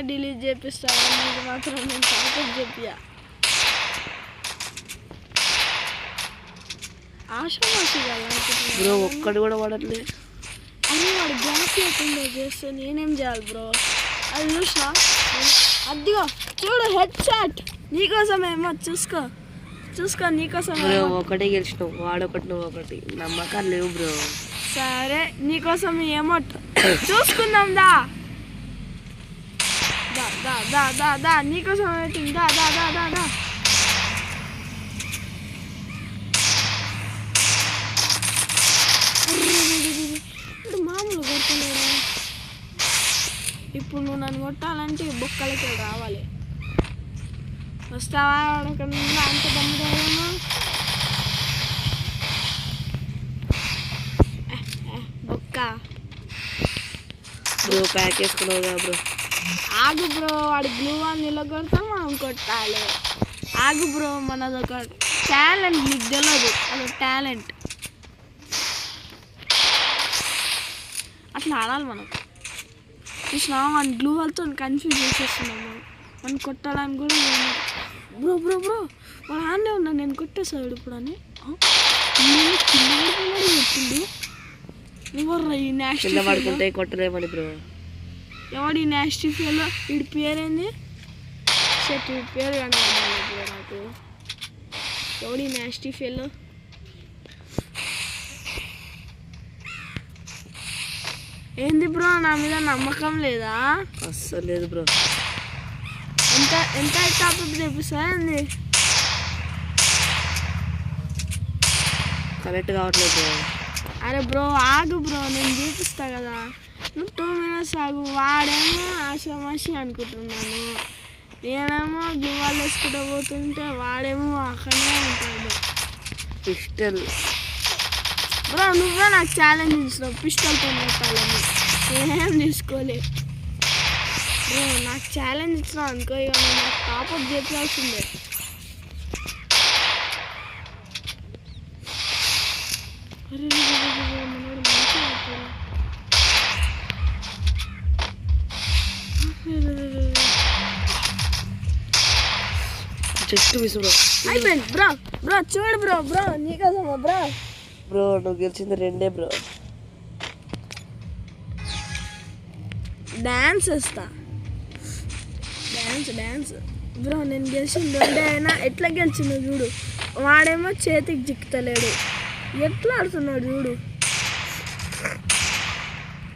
Delete చేపిస్తాను, నీకు మాత్రం నేను టాపప్ చెప్పియా. ఆషామాషి బ్రో ఒక్కడు కూడా పడట్లే. అని వాడు గ్యాస్ లేకుండా చేస్తే నేనేం చేయాలి బ్రో? అది చూసినా, అదిగో చూడు హెడ్ షాట్ నీకోసమేమో, చూసుకో నీకోసం. ఒకటే గెలిచినావు, వాడొకటి నువ్వు ఒకటి, నమ్మకాలు లేవు బ్రో. సరే నీకోసం ఏమో చూసుకుందాం. దా దా దా దా దా నీకోసం పెట్టింది. దా దా దా దా దా ఇప్పుడు మామూలు కొట్టలేడా? ఇప్పుడు నువ్వు నన్ను కొట్టాలంటే బొక్కలకి రావాలి. వస్తావా? అడగకుండా అంత దమ్ముదాము. బొక్క బ్రో ప్యాక్ వేసుకున్నావుగా బ్రో. ఆగు బ్రో, వాడు గ్లూ వాల్ నిలగొడతాం, మనం కొట్టాలి. ఆగు బ్రో, మనదొక టాలెంట్, నీకు తెలియదు, అదొక టాలెంట్. అట్లా ఆడాలి మనం. చూసినా మన గ్లూ వాల్తో కన్ఫ్యూజ్ చేసేస్తున్నాము. మనం కొట్టడానికి కూడా బ్రో బ్రో బ్రో వాడు ఆడే ఉన్నా, నేను కొట్టేసాడు ఇప్పుడు అని. చెప్పిండు ఎవర్రా ఈ నాస్టీ పడుకుంటే కొట్టలేమని బ్రో. ఎవడు ఈ నాస్టీ ఫీల్? వీడి పేరేంది? షట్, వీడి పేరు కనబడాలి బ్రో నాకు. ఎవడు ఈ నాస్టీ ఫీల్? ఏంది బ్రో, నా మీద నమ్మకం లేదా? అస్సలు లేదు బ్రో. ఎంత టాపిక్ తెప్పిస్తా ఏంది? కరెక్ట్ కావట్లేదు బ్రో. అరే బ్రో ఆగు బ్రో, నేను చూపిస్తా కదా. నువ్వు 2 minutes ఆగు. వాడేమో ఆషామాషి అనుకుంటున్నాను, నేనేమో గ్లూవాల్ వేసుకుంటూ పోతుంటే వాడేమో అక్కడనే ఉంటాడు. పిస్టల్ బ్రో నువ్వే నాకు ఛాలెంజ్ ఇచ్చినావు పిస్టల్తో కొట్టాలని, నేనేం తీసుకోలే బ్రో. నాకు ఛాలెంజ్ ఇచ్చినావు అనుకో, ఇక నాకు టాపప్ చేయాల్సిందే. Just miss bro. అయిపోయింది బ్రో. బ్రో చూడు బ్రో, బ్రో నీకోసమా బ్రో. బ్రో నువ్వు గెలిచింది 2 బ్రో. డ్యాన్స్ వేస్తా, డ్యాన్స్ బ్రో. నేను గెలిచింది 2 అయినా ఎట్లా గెలిచిందో చూడు. వాడేమో చేతికి చిక్కుతలేడు, ఎట్లా ఆడుతున్నాడు చూడు.